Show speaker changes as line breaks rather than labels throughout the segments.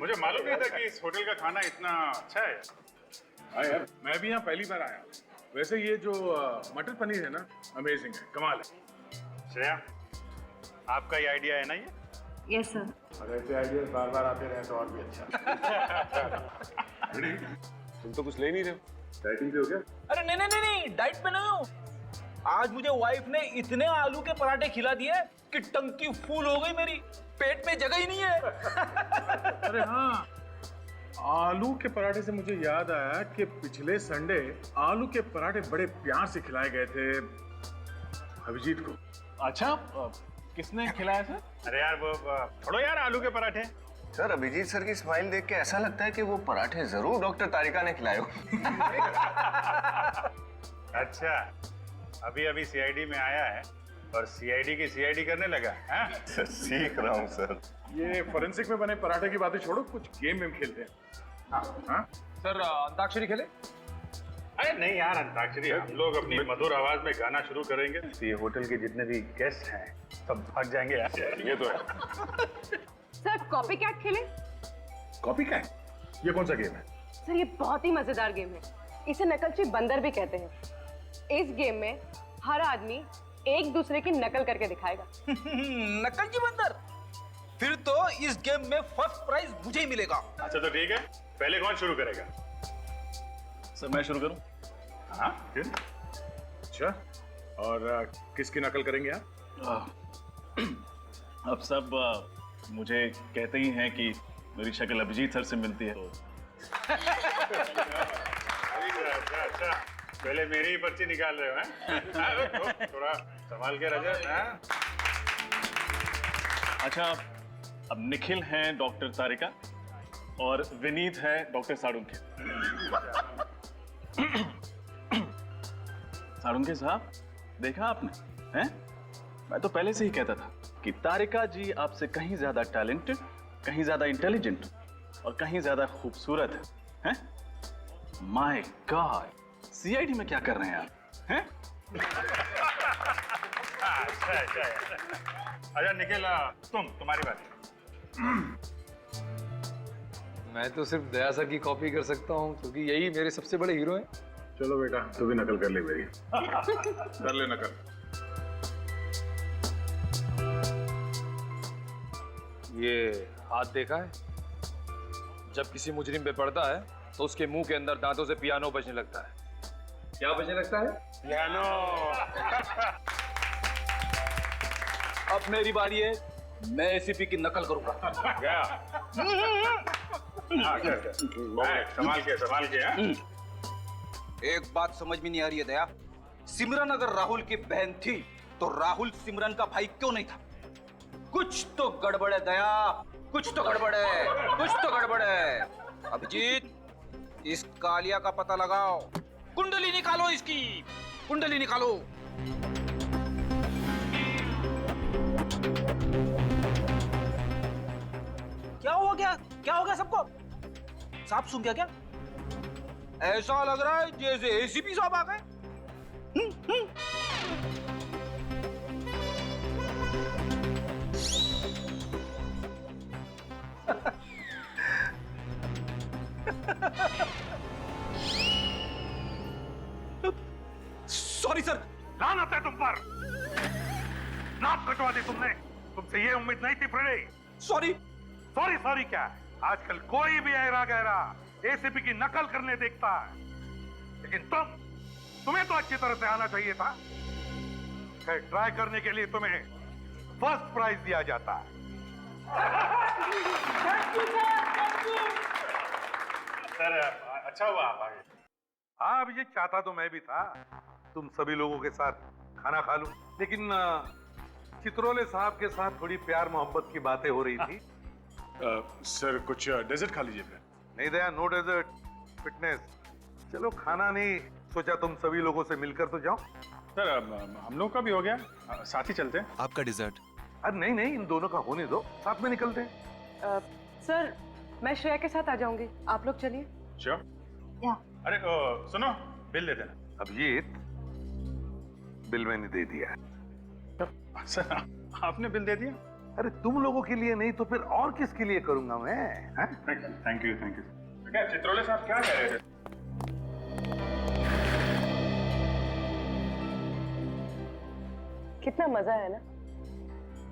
मुझे मालूम नहीं था कि इस होटल का खाना इतना अच्छा है। हाँ यार, मैं भी यहाँ पहली बार आया। वैसे ये जो मटर पनीर है ना, अमेजिंग है, कमाल है। श्रेया, आपका ये आइडिया है ना ये?
Yes sir.
अगर ऐसे आइडिया बार बार आते रहे तो और भी अच्छा। तुम तो कुछ ले नहीं रहे हो, डाइटिंग पे हो क्या?
अरे नहीं नहीं नहीं नहीं, डाइट पे नहीं हूँ। आज मुझे वाइफ ने इतने आलू के पराठे खिला दिए कि टंकी फुल हो गई मेरी, पेट में जगह ही नहीं है।
अरे हाँ, आलू के पराठे से मुझे याद आया कि पिछले संडे आलू के पराठे बड़े प्यार से खिलाए गए थे अभिजीत को। अच्छा, किसने खिलाया सर? अरे यार वो छोड़ो यार आलू के पराठे।
सर, अभिजीत सर की स्माइल देख के ऐसा लगता है कि वो पराठे जरूर डॉक्टर तारिका ने खिलाए हो।
अच्छा, अभी अभी सीआईडी में आया है और सीआईडी की सीआईडी करने लगा है?
सर, सीख रहा हूँ सर।
ये फोरेंसिक में बने पराठे की बातें छोड़ो, कुछ गेम में खेलते हैं। हाँ हाँ
सर, अंताक्षरी खेले?
अरे नहीं यार, अंताक्षरी हम लोग अपनी मधुर आवाज में गाना शुरू करेंगे तो ये होटल के जितने भी गेस्ट हैं सब भाग जाएंगे यार। ये तो है।
सर कॉपी कैट खेले?
Copy cat? ये कौन सा गेम है?
सर ये बहुत ही मजेदार गेम है, इसे नकलची बंदर भी कहते हैं। इस गेम में हर आदमी एक दूसरे की नकल करके दिखाएगा।
नकलची बंदर? फिर तो इस गेम में फर्स्ट प्राइज मुझे ही मिलेगा।
अच्छा तो ठीक है, पहले कौन शुरू करेगा?
सर मैं शुरू करूं?
हाँ क्यों? अच्छा, और किसकी नकल करेंगे आप?
अब सब मुझे कहते ही हैं कि मेरी शक्ल अभिजीत सर से मिलती है तो
अच्छा, पहले मेरी ही पर्ची निकाल रहे हो हैं? थोड़ा संभाल के रजत।
अच्छा, अब निखिल हैं डॉक्टर तारिका और विनीत है डॉक्टर साळुंखे। साळुंखे साहब, देखा आपने? हैं? मैं तो पहले से ही कहता था कि तारिका जी आपसे कहीं ज्यादा टैलेंटेड, कहीं ज्यादा इंटेलिजेंट और कहीं ज्यादा खूबसूरत है। माय गॉड, सीआईडी में क्या कर रहे हैं आप? हैं?
अच्छा निखिल, तुम्हारी बात।
मैं तो सिर्फ दया सर की कॉपी कर सकता हूँ क्योंकि यही मेरे सबसे बड़े हीरो हैं।
चलो बेटा, तू भी नकल कर ले मेरी। कर ले नकल।
ये हाथ देखा है? जब किसी मुजरिम पे पड़ता है तो उसके मुंह के अंदर दांतों से पियानो बजने लगता है। क्या बजने लगता है?
पियानो।
अब मेरी बारी है, मैं एसीपी की नकल करूंगा।
क्या? संभाल के हाँ?
एक बात समझ में नहीं आ रही है दया, सिमरन अगर राहुल की बहन थी तो राहुल सिमरन का भाई क्यों नहीं था? कुछ तो गड़बड़ है दया, कुछ तो गड़बड़ है, कुछ तो गड़बड़ है। अभिजीत, इस कालिया का पता लगाओ, कुंडली निकालो, इसकी कुंडली निकालो। क्या हुआ? क्या हो गया सबको? सांप सूंघ गया क्या? ऐसा लग रहा है जैसे एसीपी साहब आ गए। Sorry sir.
लानत है तुम पर, नाक कटवा दी तुमने। तुमसे ये उम्मीद नहीं थी फ्रेडी।
सॉरी।
सॉरी क्या? आजकल कोई भी ऐरा गहरा एसीपी की नकल करने देखता है, लेकिन तुम्हें तो अच्छी तरह से आना चाहिए था। ट्राई करने के लिए तुम्हें फर्स्ट प्राइज दिया जाता है। सर अच्छा हुआ आप आ गए। हाँ अभिजीत, चाहता तो मैं भी था तुम सभी लोगों के साथ खाना खा लूं, लेकिन चित्रोले साहब के साथ थोड़ी प्यार मोहब्बत की बातें हो रही थी। सर कुछ डेजर्ट खा लीजिए फिर। नहीं दया, नो डेजर्ट, फिटनेस। चलो खाना नहीं, सोचा तुम सभी लोगों से मिलकर तो जाओ। सर हम लोग का भी हो गया, साथ ही चलते हैं।
आपका डिजर्ट?
अरे नहीं, इन दोनों का होने दो, साथ में निकलते हैं।
सर मैं श्रेया के साथ आ जाऊंगी, आप लोग चलिए।
श्योर।
या।
अरे सुनो, बिल दे देना। अभिजीत, बिल मैंने दे दिया। सर आपने बिल दे दिया? अरे तुम लोगों के लिए नहीं तो फिर और किसके लिए करूंगा मैं? हैं?
थैंक यू क्या चित्रोले साहब क्या कह रहे थे?
कितना मजा है ना,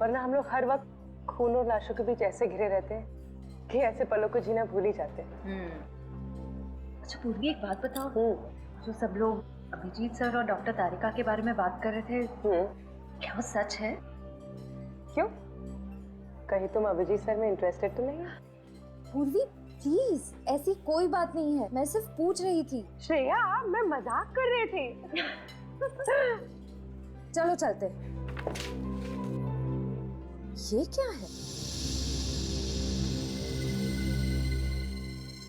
वरना हम लोग हर वक्त खून और लाशों के बीच ऐसे घिरे रहते हैं कि ऐसे पलों को जीना भूल ही जाते हैं।
अच्छा पूर्वी, एक बात बताओ, जो सब लोग अभिजीत सर और डॉक्टर तारिका के बारे में बात कर रहे थे, क्या वो सच है?
क्यों, कहीं तुम अभिजीत सर में इंटरेस्टेड तो नहीं हो?
पूर्वी प्लीज, ऐसी कोई बात नहीं है, मैं सिर्फ पूछ रही थी।
श्रेया, मैं मजाक कर रही थी।
चलो चलते। ये क्या है?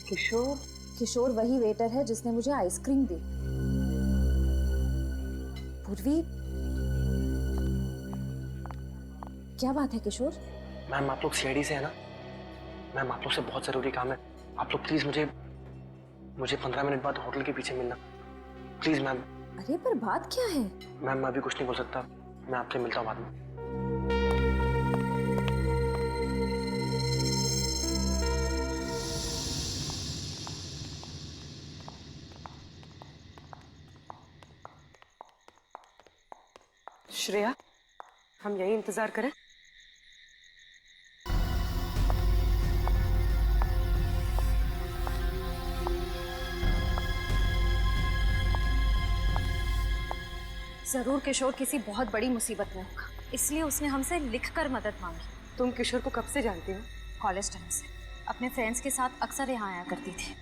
किशोर?
किशोर वही वेटर है जिसने मुझे आइसक्रीम दी। पूर्वी, क्या बात है किशोर?
मैम आप लोग सीआईडी से है ना? मैम आप लोग से बहुत जरूरी काम है, आप लोग प्लीज मुझे 15 मिनट बाद होटल के पीछे मिलना प्लीज मैम।
अरे पर बात क्या है?
मैम मैं अभी कुछ नहीं बोल सकता, मैं आपसे मिलता हूँ बाद में।
श्रेया, हम यही इंतजार करें?
जरूर किशोर किसी बहुत बड़ी मुसीबत में होगा, इसलिए उसने हमसे लिखकर मदद मांगी।
तुम किशोर को कब से जानती हो?
कॉलेज टाइम से, अपने फ्रेंड्स के साथ अक्सर यहाँ आया करती थी।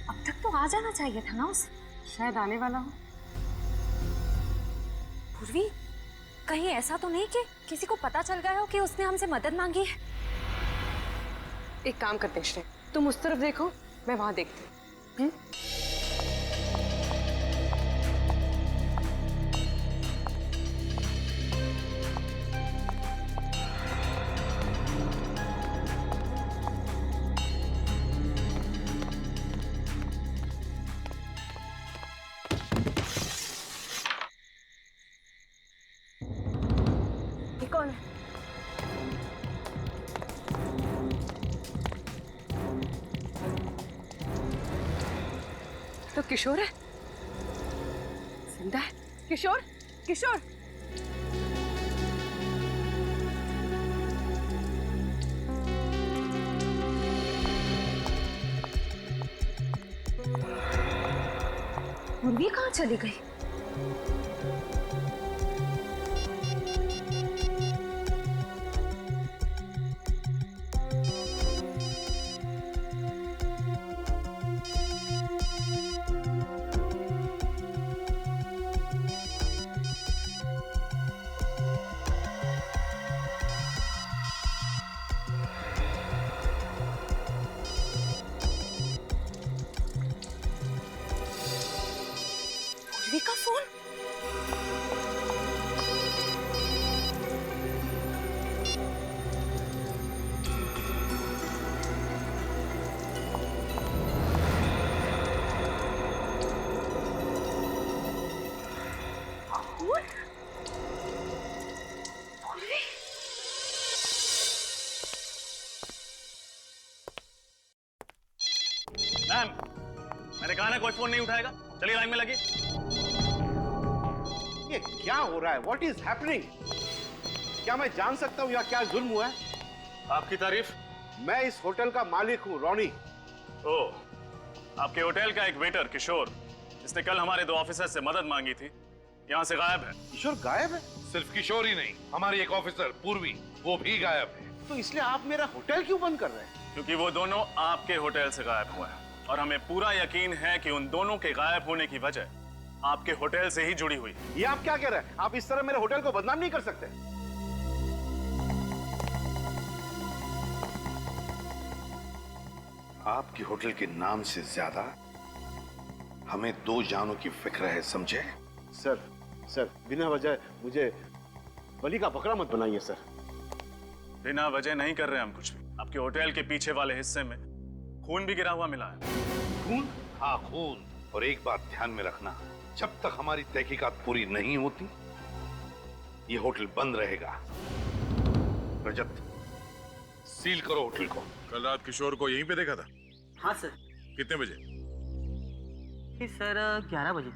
अब तक तो आ जाना चाहिए था ना उसे।
शायद आने वाला हो।
पूर्वी, कहीं ऐसा तो नहीं कि किसी को पता चल गया हो कि उसने हमसे मदद मांगी है?
एक काम करते हैं श्रेया, तुम उस तरफ देखो, मैं वहां देखती हूँ। कौन है? तो किशोर है, जिंदा है। किशोर, किशोर,
पूर्वी कहाँ चली गई? पूर्वी का फोन?
मैम मैंने कहा ना कोई फोन नहीं उठाएगा, चलिए लाइन में लगी।
ये क्या हो रहा है? What is happening? क्या मैं जान सकता हूँ या क्या जुल्म हुआ है?
आपकी तारीफ?
मैं इस होटल का मालिक हूँ, रॉनी।
ओह, आपके होटल का एक वेटर किशोर, जिसने कल हमारे 2 ऑफिसर से मदद मांगी थी, यहाँ से गायब है।
किशोर गायब है?
सिर्फ किशोर ही नहीं, हमारी एक ऑफिसर पूर्वी, वो भी गायब है।
तो इसलिए आप मेरा होटल क्यों बंद कर रहे हैं?
क्योंकि वो दोनों आपके होटल से गायब हुए हैं और हमें पूरा यकीन है कि उन दोनों के गायब होने की वजह आपके होटल से ही जुड़ी हुई।
ये आप क्या कह रहे हैं? आप इस तरह मेरे होटल को बदनाम नहीं कर सकते। आपके होटल के नाम से ज्यादा हमें 2 जानों की फिक्र है, समझे? सर बिना वजह मुझे बलि का बकरा मत बनाइए सर।
बिना वजह नहीं कर रहे हम कुछ भी। आपके होटल के पीछे वाले हिस्से में खून भी गिरा हुआ मिला है।
खून? हाँ खून। और एक बात ध्यान में रखना, जब तक हमारी तहकीकात पूरी नहीं होती ये होटल बंद रहेगा। रजत, सील करो होटल को।
कल रात किशोर को यहीं पे देखा था?
हाँ सर।
कितने बजे?
सर 11 बजे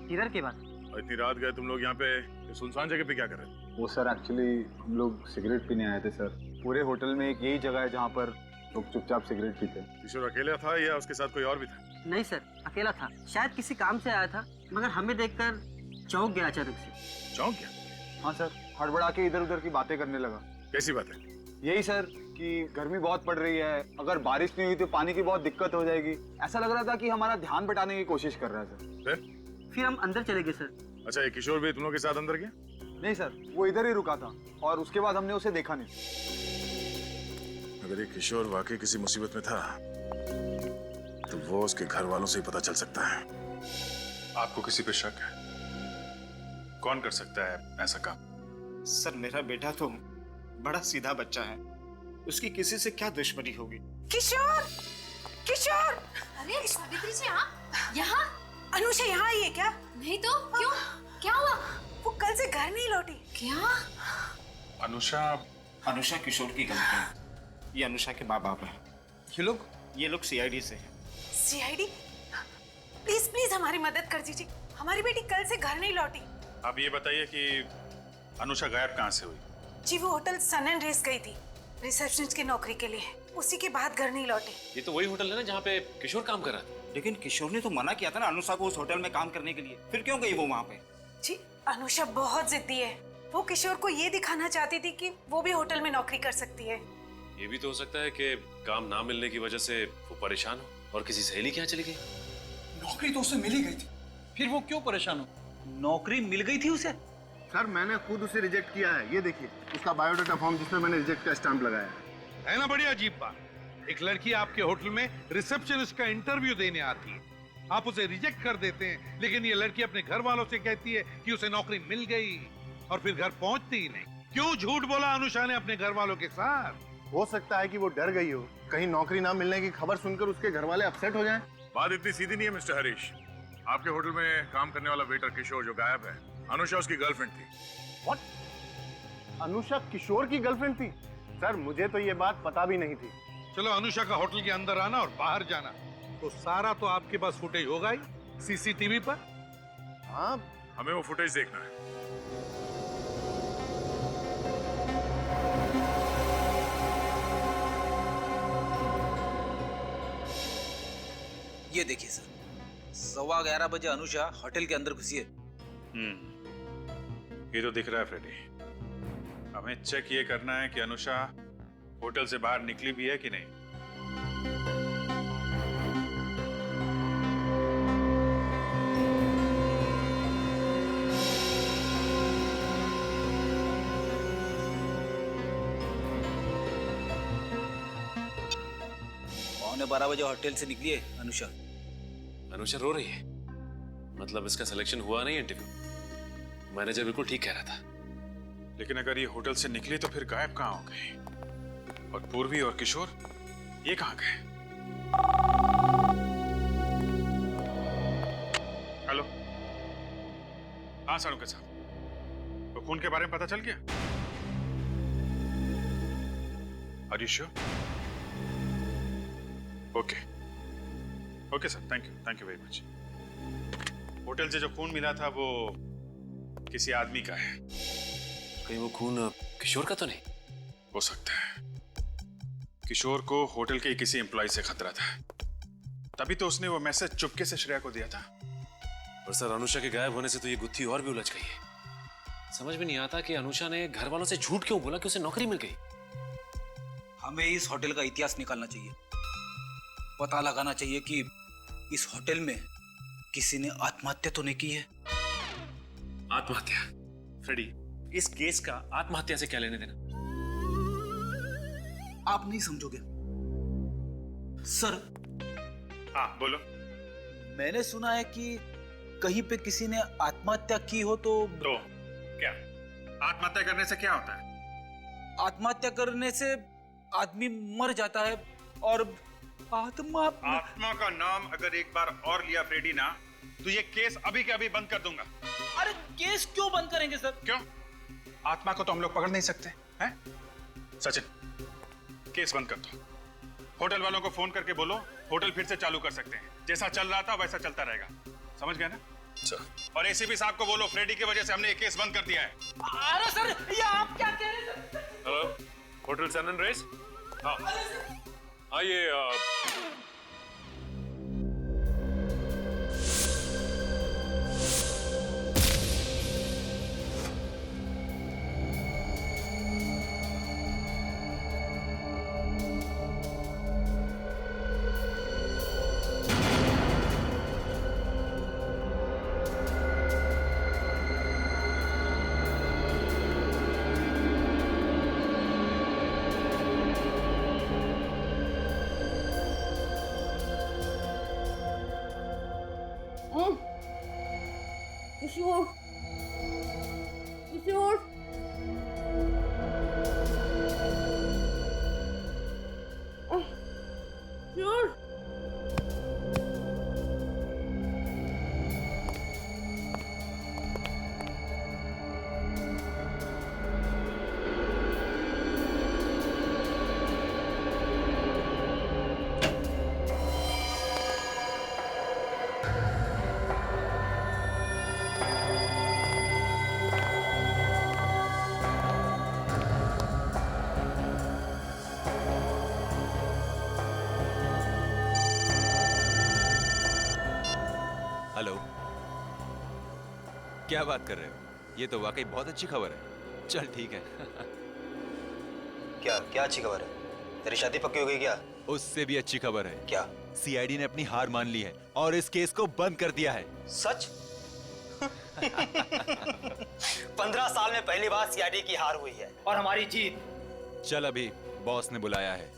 डिनर के बाद।
और इतनी रात गए तुम लोग यहाँ पे सुनसान जगह पे क्या कर रहे थे?
वो सर एक्चुअली हम लोग सिगरेट पीने आए थे सर। पूरे होटल में एक यही जगह है जहाँ पर लोग चुपचाप सिगरेट पीते हैं।
किशोर अकेला था या उसके साथ कोई और भी था?
नहीं सर, अकेला था। शायद किसी काम से आया था, मगर हमें देखकर चौंक गया अचानक से।
चौंक गया?
हाँ सर, हड़बड़ा के इधर उधर की बातें करने लगा।
कैसी बात है?
यही सर कि गर्मी बहुत पड़ रही है, अगर बारिश नहीं हुई तो पानी की बहुत दिक्कत हो जाएगी। ऐसा लग रहा था कि हमारा ध्यान बटाने की कोशिश कर रहा है सर।
फिर हम अंदर चले गए सर।
अच्छा, ये किशोर भी तुम लोग के साथ अंदर गया?
नहीं सर, वो इधर ही रुका था और उसके बाद हमने उसे देखा नहीं।
अगर ये किशोर वाकई किसी मुसीबत में था तो वो उसके घर वालों से ही पता चल सकता है। आपको किसी पे शक है? कौन कर सकता है ऐसा काम?
सर मेरा बेटा तो बड़ा सीधा बच्चा है, उसकी किसी से क्या दुश्मनी होगी?
किशोर, किशोर!
अरे सावित्री जी आप यहाँ?
अनुषा यहाँ आई है क्या?
नहीं तो क्यों? क्या हुआ?
वो कल से घर नहीं लौटी।
क्या?
अनुषा किशोर की गलती है। ये अनुषा के माँ बाप हैं। ये लोग सीआईडी से हैं।
सीआईडी? प्लीज प्लीज हमारी मदद कर दीजिए, हमारी बेटी कल से घर नहीं लौटी।
आप ये बताइए कि अनुषा गायब कहाँ से हुई?
जी वो होटल सन एंड रेस गई थी रिसेप्शनिस्ट की नौकरी के लिए, उसी के बाद घर नहीं लौटी।
ये तो वही होटल है ना जहाँ पे किशोर काम कर रहा था।
लेकिन किशोर ने तो मना किया था ना अनुषा को उस होटल में काम करने के लिए, फिर क्यों गई वो वहाँ पे?
जी अनुषा बहुत जिद्दी है, वो किशोर को ये दिखाना चाहती थी कि वो भी होटल में नौकरी कर सकती है।
ये भी तो हो सकता है कि काम ना मिलने की वजह से वो परेशान हो और किसी सहेली के यहाँ चली गई।
नौकरी तो उसे मिल ही गई थी, फिर वो क्यों परेशान हो? नौकरी मिल गई थी उसे।
सर मैंने खुद उसे रिजेक्ट किया है, ये देखिए उसका बायोडाटा फॉर्म जिसमें मैंने रिजेक्ट का स्टैंप लगाया
है ना। बड़ी अजीब बात, एक लड़की आपके होटल में रिसेप्शनिस्ट का इंटरव्यू देने आती है, आप उसे रिजेक्ट कर देते हैं, लेकिन ये लड़की अपने घर वालों से कहती है कि उसे नौकरी मिल गई और फिर घर पहुंचती ही नहीं। क्यों झूठ बोला अनुषा ने अपने घर वालों के साथ?
हो सकता है कि वो डर गई हो, कहीं नौकरी ना मिलने की खबर सुनकर उसके घर वाले अपसेट हो जाएं।
बात इतनी सीधी नहीं है मिस्टर हरीश। आपके होटल में काम करने वाला वेटर किशोर जो गायब है, अनुषा उसकी गर्लफ्रेंड थी।
What? अनुषा किशोर की गर्लफ्रेंड थी? सर मुझे तो ये बात पता भी नहीं थी।
चलो अनुषा का होटल के अंदर आना और बाहर जाना, तो सारा तो आपके पास फुटेज होगा ही सीसीटीवी पर।
हाँ,
हमें वो फुटेज देखना है।
ये देखिए सर, 11:15 बजे अनुषा होटल के अंदर घुसी है।
ये तो दिख रहा है फ्रेडी। हमें चेक ये करना है कि अनुषा होटल से बाहर निकली भी है कि नहीं।
पौने 12 बजे होटल से निकली है अनुषा।
अनुषा रो रही है, मतलब इसका सिलेक्शन हुआ नहीं इंटरव्यू। मैनेजर बिल्कुल ठीक कह रहा था।
लेकिन अगर ये होटल से निकली तो फिर गायब कहाँ हो गई? और पूर्वी और किशोर ये कहाँ गए? हेलो, हाँ सानुका साहब, तो खून के बारे में पता चल गया? Are you sure? Okay okay sir, thank you very much. Hotel से जो खून मिला था वो किसी आदमी का है।
कहीं वो खून किशोर का तो नहीं?
हो सकता है। किशोर को होटल के किसी एम्प्लॉय से खतरा था, तभी तो उसने वो मैसेज चुपके से श्रेया को दिया था।
और सर अनुषा के गायब होने से तो ये गुत्थी और भी उलझ गई है। समझ में नहीं आता कि अनुषा ने घर वालों से झूठ क्यों बोला कि उसे नौकरी मिल गई।
हमें इस होटल का इतिहास निकालना चाहिए, पता लगाना चाहिए कि इस होटल में किसी ने आत्महत्या तो नहीं की है।
आत्महत्या? फ्रेडी, इस केस का आत्महत्या से क्या लेने देना?
आप नहीं समझोगे सर।
हाँ बोलो।
मैंने सुना है कि कहीं पे किसी ने आत्महत्या की हो तो
क्या आत्महत्या करने से क्या होता है?
आत्महत्या करने से आदमी मर जाता है और आत्मा
का नाम अगर एक बार और लिया फ्रेडी ना, तो ये केस अभी के अभी बंद कर दूंगा।
अरे केस क्यों बंद करेंगे सर?
क्यों? आत्मा को तो हम लोग पकड़ नहीं सकते हैं? सचिन, केस बंद कर दो। होटल वालों को फोन करके बोलो होटल फिर से चालू कर सकते हैं। जैसा चल रहा था वैसा चलता रहेगा। समझ गए ना? और एसीपी साहब को बोलो फ्रेडी की वजह से हमने ये केस बंद कर दिया है।
अरे सर, ये आप क्या कह रहे हैं sir?
Hello, hotel sun and race? हाँ, आइए।
किशोर, किशोर, किशोर।
हेलो, क्या बात कर रहे हो? ये तो वाकई बहुत अच्छी खबर है। चल ठीक है।
क्या क्या अच्छी खबर है? तेरी शादी पक्की हो गई क्या?
उससे भी अच्छी खबर है।
क्या?
सीआईडी ने अपनी हार मान ली है और इस केस को बंद कर दिया है।
सच? 15 साल में पहली बार सीआईडी की हार हुई है और हमारी जीत।
चल, अभी बॉस ने बुलाया है।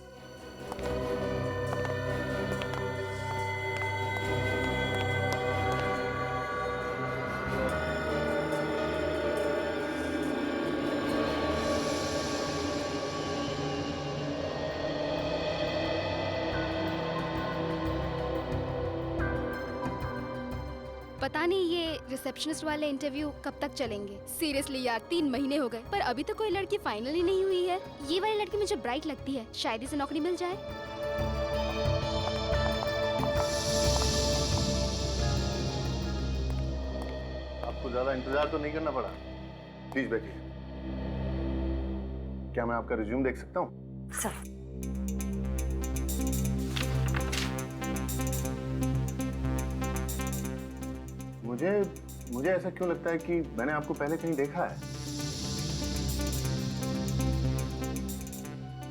पता नहीं ये रिसेप्शनिस्ट वाले इंटरव्यू कब तक चलेंगे। सीरियसली यार, 3 महीने हो गए पर अभी तक कोई लड़की फाइनल ही नहीं हुई है। ये वाली लड़की मुझे ब्राइट लगती है, शायद इसे नौकरी मिल जाए।
आपको ज्यादा इंतजार तो नहीं करना पड़ा। प्लीज बैठिए। क्या मैं आपका रिज्यूम देख सकता हूँ?
सर,
मुझे ऐसा क्यों लगता है कि मैंने आपको पहले कहीं देखा है?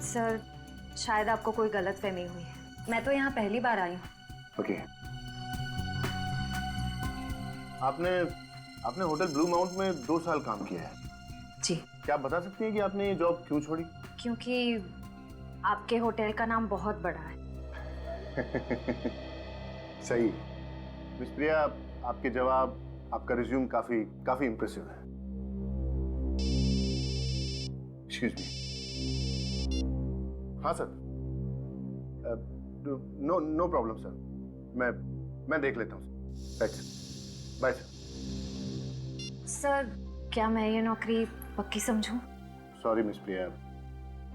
सर शायद आपको कोई गलतफहमी हुई है। मैं तो यहाँ पहली बार आई हूँ।
ओके। आपने होटल ब्लू माउंट में 2 साल काम किया है।
जी।
क्या आप बता सकती हैं कि आपने ये जॉब क्यों छोड़ी?
क्योंकि आपके होटल का नाम बहुत बड़ा है।
सही। मिस प्रिया, आपके जवाब, आपका रिज्यूम काफी इंप्रेसिव है। Excuse me. हाँ सर। No problem sir. मैं देख लेता हूँ। Bye sir.
सर क्या मैं ये नौकरी पक्की समझूं?
सॉरी मिस प्रिया,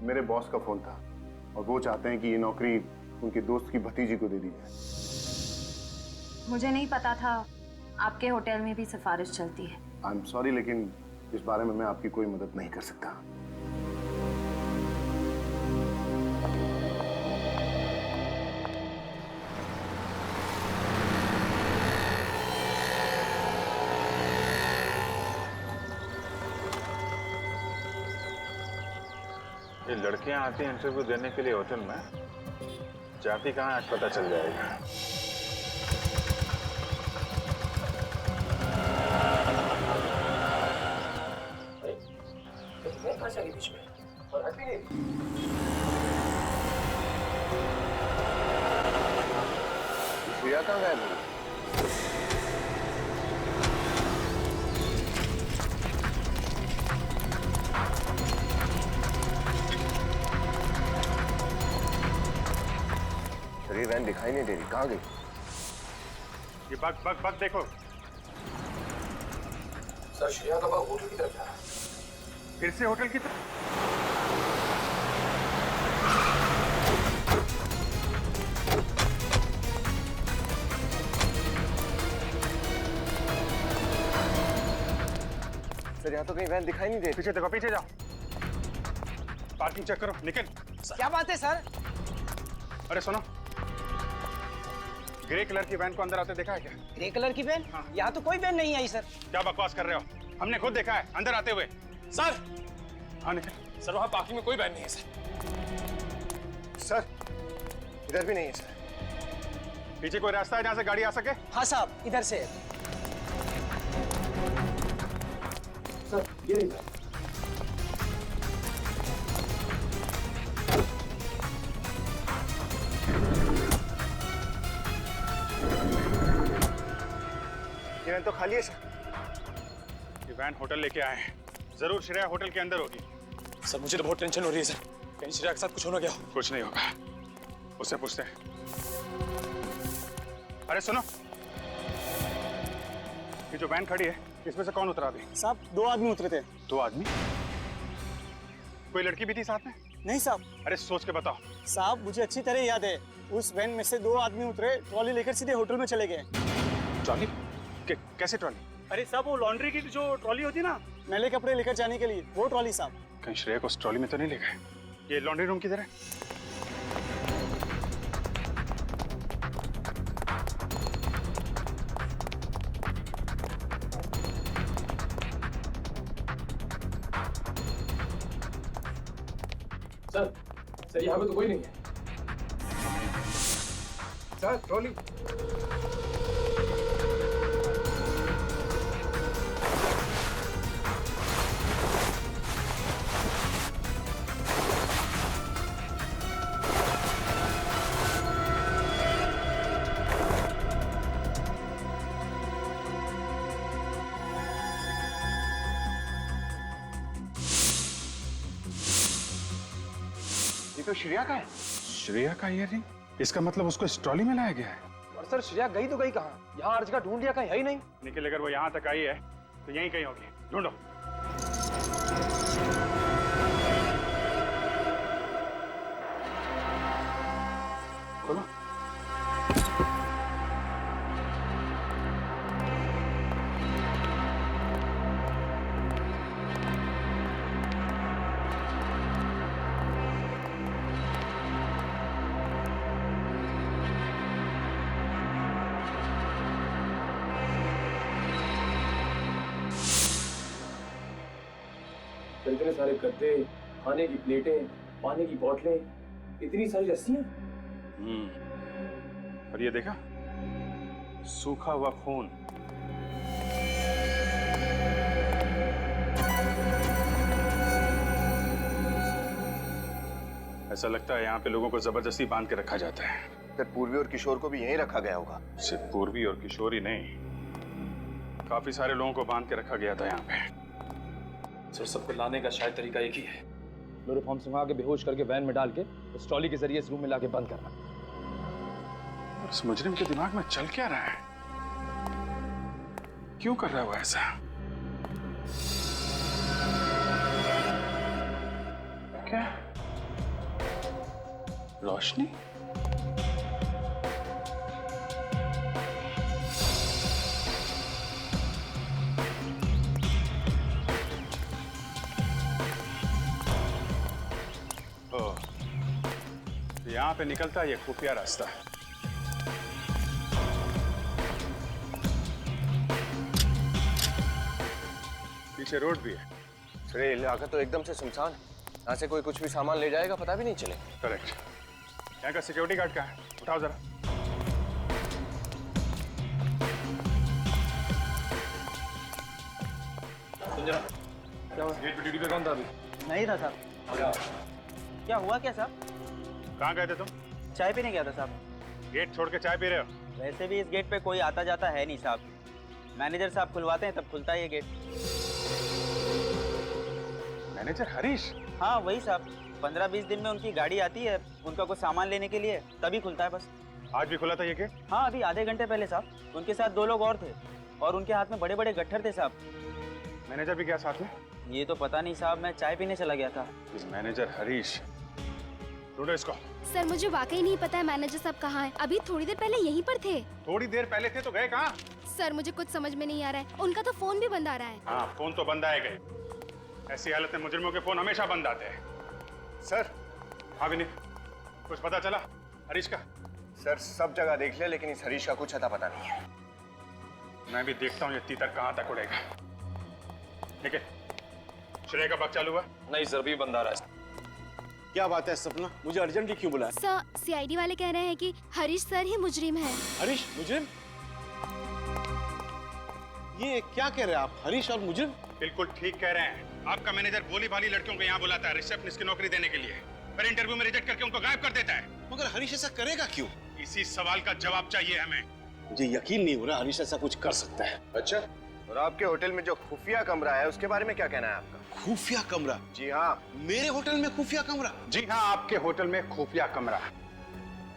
मेरे बॉस का फोन था और वो चाहते हैं कि ये नौकरी उनके दोस्त की भतीजी को दे दी जाए।
मुझे नहीं पता था आपके होटल में भी सिफारिश चलती है।
आई एम सॉरी, लेकिन इस बारे में मैं आपकी कोई मदद नहीं कर सकता।
ये लड़कियां आती हैं इंटरव्यू देने के लिए होटल में, जाती कहाँ आज पता चल जाएगा।
बीच में और हट भी नहीं।
प्रिया कहाँ गए? शरीर वैन दिखाई नहीं दे रही, कहाँ गई?
ये बग देखो।
सर श्रेया का बग होटल की तरफ जा रहा है।
फिर से होटल की तरफ।
सर यहाँ तो कहीं वैन दिखाई नहीं दे।
पीछे देखो, पीछे जाओ, पार्किंग चेक करो। निखिल,
क्या बात है सर?
अरे सुनो, ग्रे कलर की वैन को अंदर आते देखा है क्या?
ग्रे कलर की वैन? यहाँ तो कोई वैन नहीं आई सर।
क्या बकवास कर रहे हो? हमने खुद देखा है अंदर आते हुए।
सर,
हाँ निखिल।
सर वहाँ पार्किंग में कोई वैन नहीं है सर।
सर इधर भी नहीं है सर।
पीछे कोई रास्ता है जहाँ से गाड़ी आ सके?
हाँ साहब, इधर से। सर ये नहीं सर।
ये वैन तो खाली है सर। ये वैन होटल लेके आए हैं, जरूर श्रेया होटल के अंदर होगी।
सर मुझे तो बहुत टेंशन हो रही है सर, कहीं श्रेया के साथ कुछ हो ना गया हो।
कुछ नहीं होगा, उससे पूछते हैं। अरे सुनो, ये जो वैन खड़ी है इसमें से कौन उतरा अभी?
साहब 2 आदमी उतरे थे।
2 आदमी? कोई लड़की भी थी साथ में?
नहीं साहब।
अरे सोच के बताओ।
साहब मुझे अच्छी तरह याद है, उस वैन में से 2 आदमी उतरे, ट्रॉली लेकर सीधे होटल में चले गए।
ट्रॉली? कैसे ट्रॉली?
अरे साहब वो लॉन्ड्री की जो ट्रॉली होती ना, मैले कपड़े लेकर जाने के लिए, वो ट्रॉली साहब।
कहीं श्रेया को उस ट्रॉली में तो नहीं ले गए? ये लॉन्ड्री रूम किधर है?
सर यहाँ पे तो कोई नहीं है। Sir trolley.
ये तो श्रेया का है। श्रेया का ईयररिंग? इसका मतलब उसको इस ट्रॉली में लाया गया है।
और सर श्रेया गई तो गई कहाँ? यहाँ हर जगह ढूंढ लिया, कहीं है ही नहीं।
निखिल अगर वो यहाँ तक आई है तो यहीं कहीं होगी, ढूंढो। खोलो।
इतने सारे गद्दे, खाने की प्लेटें, पानी की बोतलें, इतनी सारी रस्सियां।
और ये देखा, सूखा हुआ खून। ऐसा लगता है यहाँ पे लोगों को जबरदस्ती बांध के रखा जाता है।
फिर पूर्वी और किशोर को भी यहीं रखा गया होगा।
सिर्फ पूर्वी और किशोर ही नहीं, काफी सारे लोगों को बांध के रखा गया था यहाँ पे।
सर सबको लाने का शायद तरीका एक ही है, क्लोरोफॉर्म सुंघा के बेहोश करके वैन में डाल के उस ट्रॉली के जरिए इस रूम में लाके बंद करना।
इस मुजरिम के दिमाग में चल क्या रहा है? क्यों कर रहा है वो ऐसा? क्या रोशनी? यहाँ पे निकलता है ये खुफिया रास्ता। पीछे रोड भी है।
अरे इलाका तो एकदम से सुनसान है, यहाँ से कोई कुछ भी सामान ले जाएगा पता भी नहीं चले।
करेक्ट। यहाँ का सिक्योरिटी गार्ड कहाँ है? उठाओ जरा।
सुन जरा, क्या हुआ? गेट पे ड्यूटी पे कौन था अभी?
नहीं था साहब। क्या हुआ क्या साहब?
कहाँ गए थे तुम?
चाय पीने गया था साहब।
गेट छोड़ के चाय पी रहे हो?
वैसे भी इस गेट पे कोई आता जाता है नहीं साहब, मैनेजर साहब खुलवाते हैं तब खुलता है ये गेट।
मैनेजर हरीश?
हाँ वही साहब, 15-20 दिन में उनकी गाड़ी आती है उनका कुछ सामान लेने के लिए, तभी खुलता है बस।
आज भी खुला था ये गेट?
हाँ अभी आधे घंटे पहले साहब। उनके साथ 2 लोग और थे और उनके हाथ में बड़े बड़े गट्ठर थे साहब।
मैनेजर भी गया साथ में?
ये तो पता नहीं साहब, मैं चाय पीने चला गया था।
मैनेजर हरीश, ढूंढो इसको।
सर मुझे वाकई नहीं पता है मैनेजर साहब कहाँ हैं। अभी थोड़ी देर पहले यहीं पर थे।
थोड़ी देर पहले थे तो गए कहाँ?
सर मुझे कुछ समझ में नहीं आ रहा है, उनका तो फोन भी बंद आ रहा है।
हाँ, फोन तो बंद आएगा। ऐसी हालत में मुजरिमों के फोन हमेशा बंद आते हैं। सर, हाँ विनीत, कुछ पता चला हरीश का?
सर सब जगह देख लिया, लेकिन इस हरीश का कुछ अता पता नहीं है।
मैं भी देखता हूँ ये तीतर कहाँ तक उड़ेगा। ठीक है, श्रेय का वक्त चालू हुआ?
नहीं सर, भी बंद आ रहा है।
क्या बात है सपना, मुझे अर्जेंटली क्यों बुलाया?
सर सीआईडी वाले कह रहे हैं कि हरीश सर ही मुजरिम है।
हरीश मुजरिम? ये क्या कह रहे हैं आप, हरीश और मुजरिम?
बिल्कुल ठीक कह रहे हैं। आपका मैनेजर भोली भाली लड़कियों को यहाँ बुलाता है रिसेप्शनिस्ट की नौकरी देने के लिए, फिर इंटरव्यू में रिजेक्ट करके उनको गायब कर देता है।
मगर हरीश ऐसा करेगा क्यों?
इसी सवाल का जवाब चाहिए हमें।
मुझे यकीन नहीं हो रहा हरीश ऐसा कुछ कर सकता है।
अच्छा, और आपके होटल में जो खुफिया कमरा है उसके बारे में क्या कहना है आपका?
खुफिया कमरा?
जी हाँ।
मेरे होटल में खुफिया कमरा?
जी हाँ, आपके होटल में खुफिया कमरा।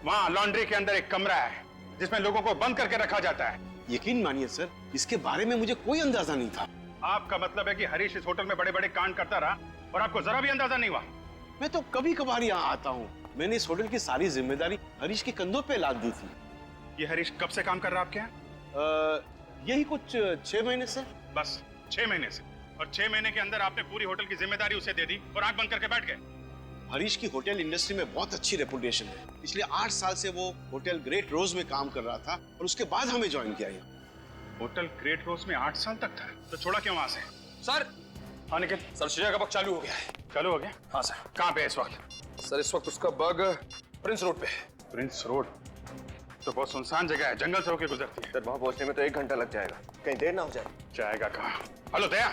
वहाँ लॉन्ड्री के अंदर एक कमरा है जिसमें लोगों को बंद करके रखा जाता है।
यकीन मानिए सर, इसके बारे में मुझे कोई अंदाजा नहीं था।
आपका मतलब है कि हरीश इस होटल में बड़े बड़े कांड करता रहा और आपको जरा भी अंदाजा नहीं हुआ?
मैं तो कभी कभार यहाँ आता हूँ। मैंने इस होटल की सारी जिम्मेदारी हरीश के कंधों पे लाद दी थी।
ये हरीश कब से काम कर रहा है आपके यहाँ?
यही कुछ 6 महीने से।
बस 6 महीने से? और 6 महीने के अंदर आपने पूरी होटल की जिम्मेदारी उसे दे दी और आंख बंद करके बैठ गए?
हरीश की होटल इंडस्ट्री में बहुत अच्छी रेपुटेशन है। पिछले 8 साल से वो होटल ग्रेट रोज में काम कर रहा था और उसके बाद हमें ज्वाइन किया यहाँ।
होटल ग्रेट रोज में 8 साल तक था, तो छोड़ा क्यों वहां से?
सर,
हाँ निखिल।
सर श्रेया का वक्त चालू हो गया है।
चालू हो गया?
हाँ सर।
कहाँ पे है इस वक्त?
सर इस वक्त उसका बग प्रिंस रोड पे।
प्रिंस रोड तो बहुत सुनसान जगह है, जंगल से होकर गुजरती है।
सर वहाँ पहुँचने में तो 1 घंटा लग जाएगा, कहीं देर ना हो जाए।
जाएगा कहाँ? हेलो दया,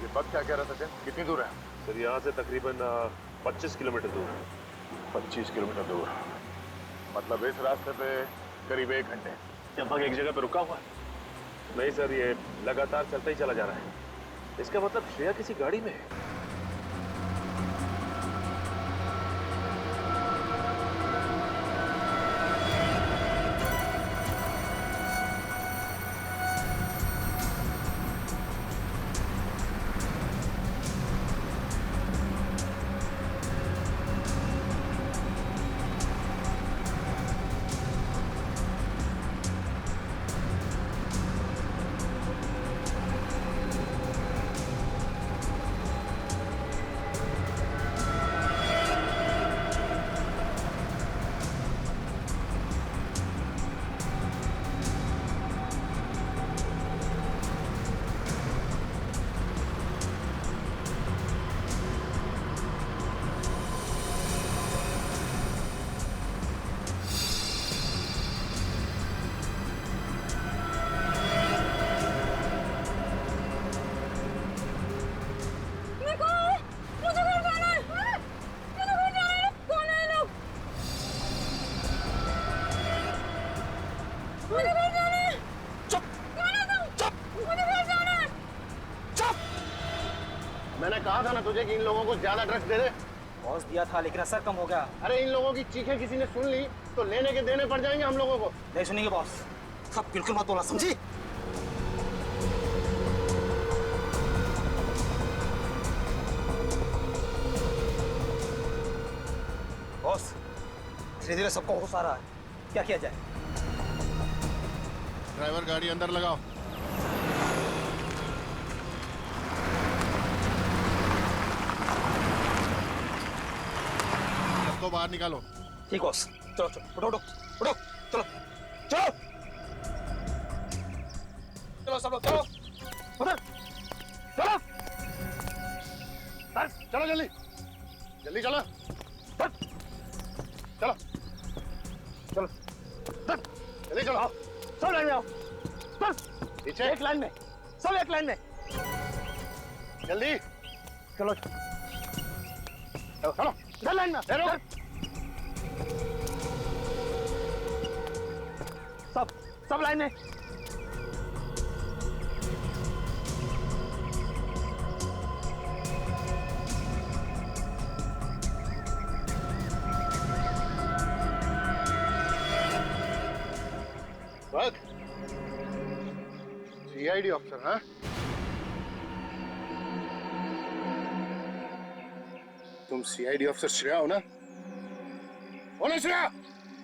ये बग क्या कह रहा था? कितनी दूर है? सर यहाँ से तकरीबन 25 किलोमीटर दूर है। 25 किलोमीटर दूर, मतलब इस रास्ते पे करीब 1 घंटे।
क्या बग एक जगह पे रुका हुआ है?
नहीं सर, ये लगातार चलता ही चला जा रहा है। इसका मतलब श्रेया किसी गाड़ी में है।
मैंने कहा था ना तुझे कि इन लोगों को ज्यादा ड्रग्स दे दे।
बॉस दिया था लेकिन असर कम हो गया।
अरे इन लोगों की चीखें किसी ने सुन ली तो लेने के देने पड़ जाएंगे हम लोगों को।
नहीं सुनेंगे बॉस।
सब बिल्कुल मत बोला, समझी?
बॉस धीरे धीरे सबको होश आ रहा है, क्या किया जाए?
ड्राइवर गाड़ी अंदर लगाओ। सबको बाहर निकालो।
ठीक बॉस। चलो चलो, उठो उठो उठो, चलो चलो चलो सब लोग चलो उधर चलो।
चलो जल्दी जल्दी चलो चलो चलो जल्दी चलो।
सब लाइन में आओ,
पीछे
एक लाइन में, सब एक लाइन में।
जल्दी
चलो
चलो चलो
इधर लाइन में, इधर। सब लाइन में।
सीआईडी ऑफिसर, हाँ? तुम सीआईडी ऑफिसर श्रेया हो ना? हो ना श्रेया?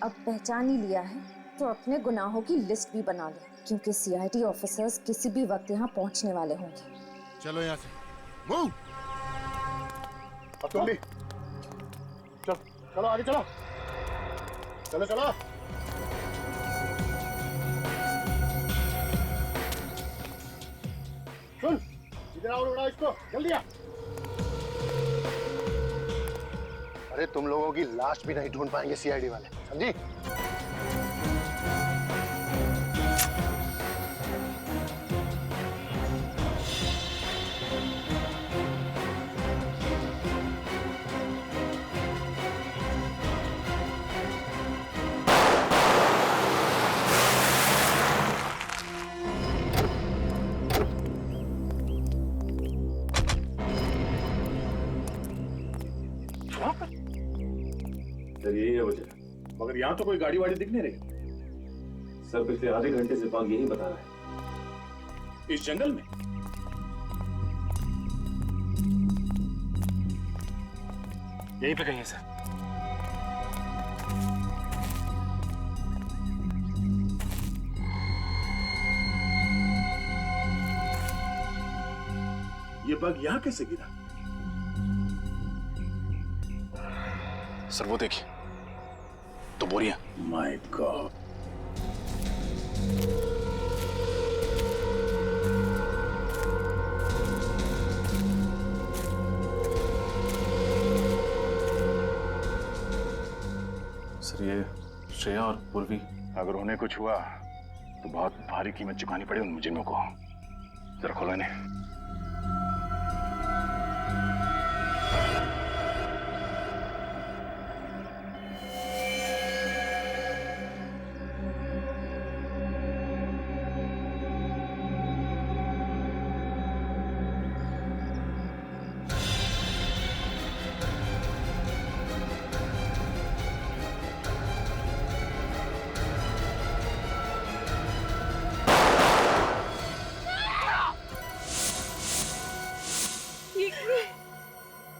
अब पहचान ही लिया है तो अपने गुनाहों की लिस्ट भी बना ले, क्योंकि सीआईडी ऑफिसर्स किसी भी वक्त यहाँ पहुँचने वाले होंगे।
चलो यहाँ से मूव।
अब तुम भी चलो, चलो आगे चलो, चलो चलो। सुन, इधर आओ, उड़ाओ इसको, जल्दी आ। अरे तुम लोगों की लाश भी नहीं ढूंढ पाएंगे सीआईडी वाले, समझी?
सर यही है वजह, मगर यहाँ तो कोई गाड़ी वाड़ी दिख नहीं रही। सर पिछले आधे घंटे से बाग यही बता रहा है। इस जंगल में?
यहीं पे कहीं है सर।
ये बग यहाँ कैसे गिरा?
सर वो देखिए, तो बोरियां।
My God.
सर ये श्रेया और पूर्वी,
अगर उन्हें कुछ हुआ तो बहुत भारी कीमत चुकानी पड़ेगी उन मुजरिमों को। जरा खोलो इन्हें।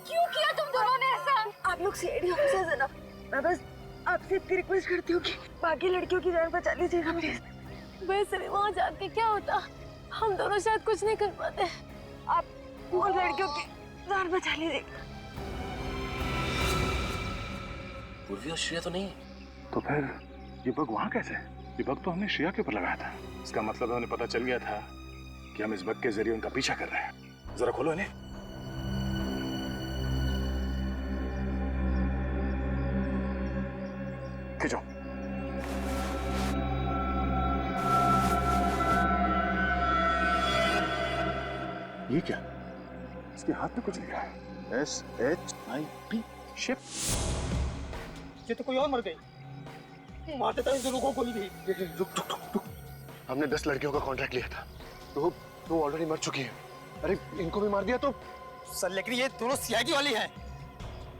क्यों किया तुम दोनों ने ऐसा? आप लोग सीआईडी ऑफिसर्स है ना, मैं बस आपसे इतनी रिक्वेस्ट करती हूँ कि बाकी लड़कियों की जान बचा लीजिएगा प्लीज।
वैसे भी वहाँ जाके क्या होता, हम दोनों शायद कुछ नहीं कर पाते।
आप वो लड़कियों की जान बचा लीजिएगा।
पूर्वी और श्रेया तो नहीं है।
तो फिर ये बग वहां कैसे? ये बग तो हमने श्रेया के ऊपर लगाया था। इसका मतलब हमें पता चल गया था कि हम इस बग के जरिए उनका पीछा कर रहे हैं। जरा खोलो इन्हें। खींचो। ये क्या? इसके हाथ में कुछ लिखा है, SHIP शिप।
ये तो कोई और मर गई। मारते टाइम तो लोगों को गोली गई।
रुक। हमने 10 लड़कियों का कॉन्ट्रैक्ट लिया था, तो वो ऑलरेडी मर चुकी है। अरे इनको भी मार दिया तो?
सर लेकिन ये दोनों सीआईडी वाली हैं।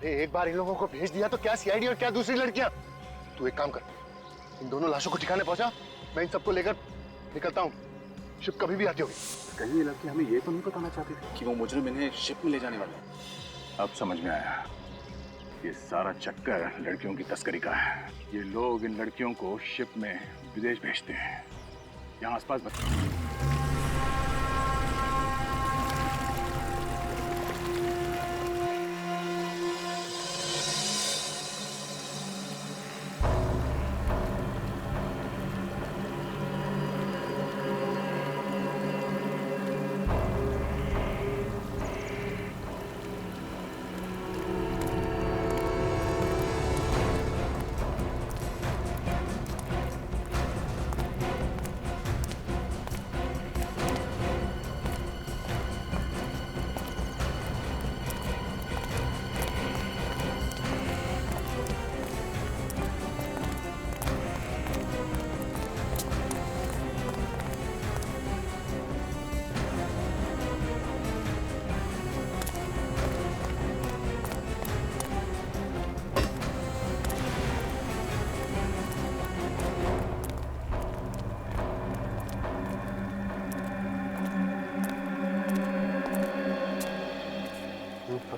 एक बार इन लोगों को भेज दिया तो क्या सीआईडी और क्या दूसरी लड़कियां? तू एक काम कर, इन दोनों लाशों को ठिकाने पहुंचा, मैं इन सबको लेकर निकलता हूँ। शिप कभी भी आती होगी।
कहीं ये लड़की हमें ये तो नहीं बताना चाहती थी कि वो मुजरिम इन्हें शिप में ले जाने वाले हैं। अब समझ में आया, ये सारा चक्कर लड़कियों की तस्करी का है। ये लोग इन लड़कियों को शिप में विदेश भेजते हैं। यहाँ आसपास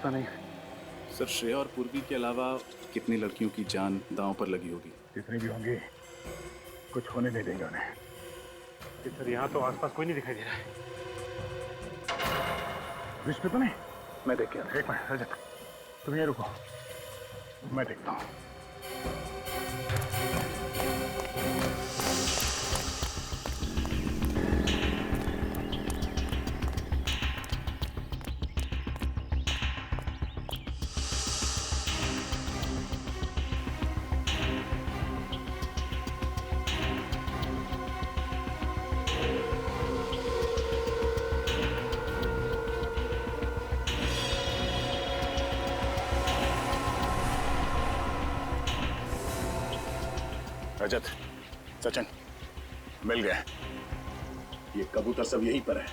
पता नहीं
सर, श्रेया और पूर्वी के अलावा कितनी लड़कियों की जान दांव पर लगी होगी?
जितनी भी होंगी कुछ होने नहीं देंगे उन्हें।
सर यहाँ तो आसपास कोई नहीं दिखाई दे रहा है।
ब्रिज पे तो नहीं? मैं देख के आता हूं। एक मिनट रजत, तुम ये रुको, मैं देखता हूँ। रजत, सचिन, मिल गए। ये कबूतर सब यहीं पर है।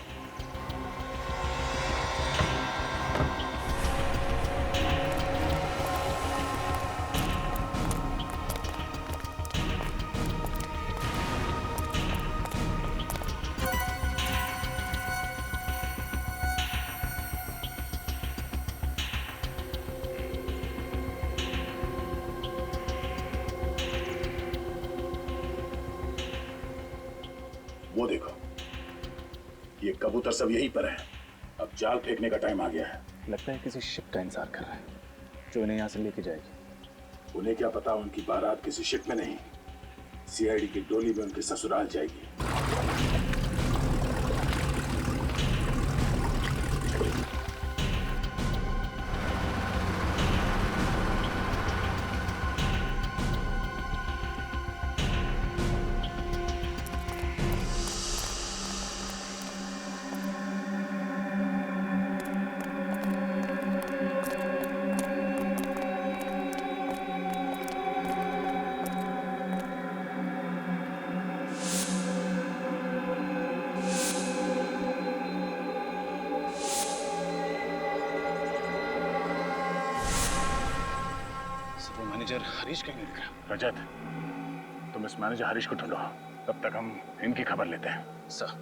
वो देखो, ये कबूतर सब यहीं पर है। अब जाल फेंकने का टाइम आ गया है।
लगता है किसी शिप का इंतजार कर रहा है जो इन्हें यहाँ से लेके जाएगी।
उन्हें क्या पता उनकी बारात किसी शिप में नहीं, सीआईडी की डोली में उनके ससुराल जाएगी।
मैनेजर हरीश कहीं नहीं दिख रहा।
रजत, तुम इस मैनेजर हरीश को ढूंढो, तब तक हम इनकी खबर लेते हैं।
सर।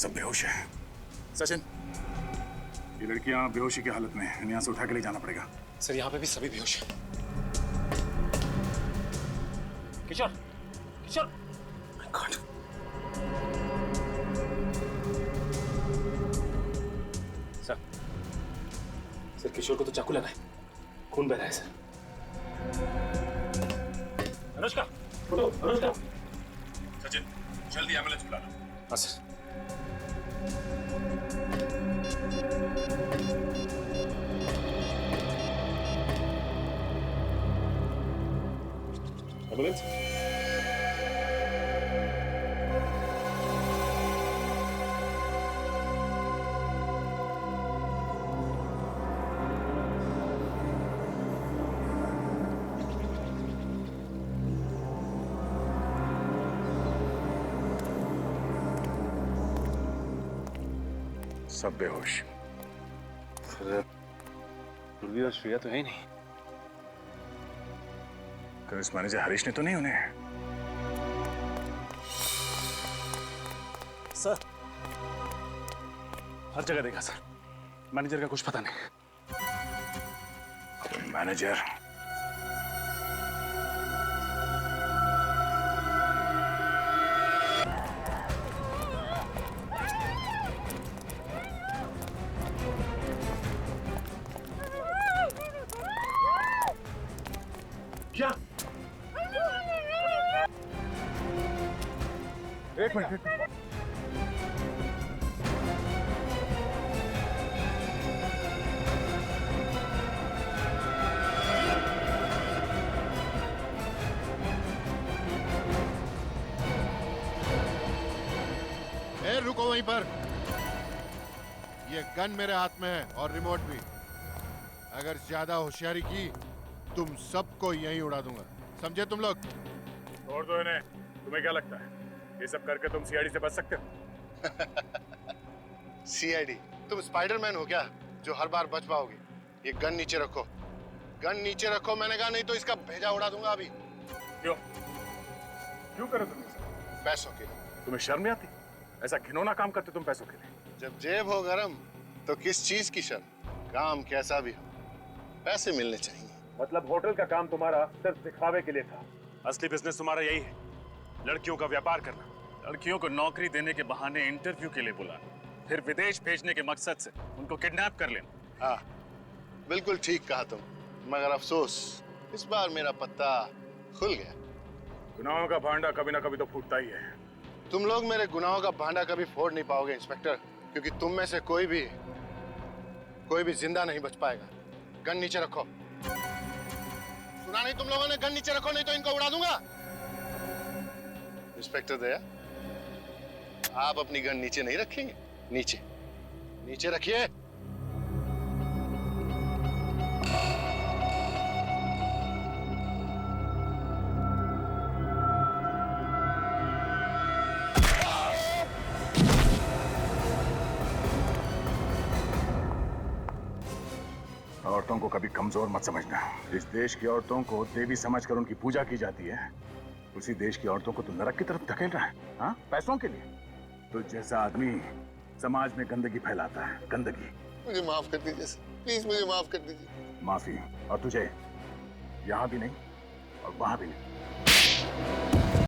सब बेहोश है। सचिन, ये लड़कियां बेहोशी की हालत में हैं। यहाँ से उठा के ले जाना पड़ेगा।
सर, यहाँ पे भी सभी बेहोश हैं। किशोर, किशोर, गॉड। सर, किशोर को तो चाकू लगा है, खून बह रहा है। सर,
अनुष्का, उठो, अनुष्का। सचिन, जल्दी एम्बुलेंस बुला लो।
हाँ सर।
एम्बुलेंस। सब बेहोश।
पूर्वी और श्रेया तो है ही नहीं।
करिश्मा मैनेजर हरीश ने तो नहीं उन्हें?
सर, हर जगह देखा सर, मैनेजर का कुछ पता नहीं।
मैनेजर
क्या? एक मिनट।
रुको वहीं पर। ये गन मेरे हाथ में है और रिमोट भी। अगर ज्यादा होशियारी की तुम सबको यहीं उड़ा दूंगा, समझे तुम लोग?
छोड़ दो इन्हें। तुम्हें क्या लगता है ये सब करके तुम सीआईडी से बच सकते हो?
सीआईडी? तुम स्पाइडरमैन हो क्या जो हर बार बच पाओगे? ये गन नीचे रखो, गन नीचे रखो मैंने कहा, नहीं तो इसका भेजा उड़ा दूंगा अभी।
क्यों क्यों करो तुम ये?
पैसों के लिए।
तुम्हें शर्म नहीं आती? ऐसा घिनौना काम करते तुम पैसों के लिए।
जब जेब हो गरम तो किस चीज की शर्म? काम कैसा भी हो, पैसे मिलने चाहिए।
मतलब होटल का काम तुम्हारा सिर्फ दिखावे के लिए था, असली बिजनेस तुम्हारा यही है, लड़कियों का व्यापार करना।
लड़कियों को नौकरी देने के बहाने इंटरव्यू के लिए बुलाना, फिर विदेश भेजने के मकसद से उनको किडनैप कर लेना।
हाँ, बिल्कुल ठीक कहा तुम, मगर अफसोस इस बार मेरा पत्ता खुल गया।
गुनाहों का भांडा कभी ना कभी तो फूटता ही है।
तुम लोग मेरे गुनाहों का भांडा कभी फोड़ नहीं पाओगे इंस्पेक्टर, क्योंकि तुम में से कोई भी जिंदा नहीं बच पाएगा। गन नीचे रखो। सुना नहीं तुम लोगों ने? गन नीचे रखो नहीं तो इनको उड़ा दूंगा। इंस्पेक्टर दया, आप अपनी गन नीचे नहीं रखेंगे? नीचे रखिए।
औरतों को कभी कमजोर मत समझना। जिस देश की औरतों को देवी समझकर उनकी पूजा की जाती है, उसी देश की औरतों को तो नरक की तरफ धकेल रहा है, हाँ? पैसों के लिए। तो जैसा आदमी समाज में गंदगी फैलाता है, गंदगी।
मुझे माफ कर दीजिए सर, प्लीज मुझे माफ कर दीजिए।
माफी? और तुझे यहाँ भी नहीं और वहां भी नहीं।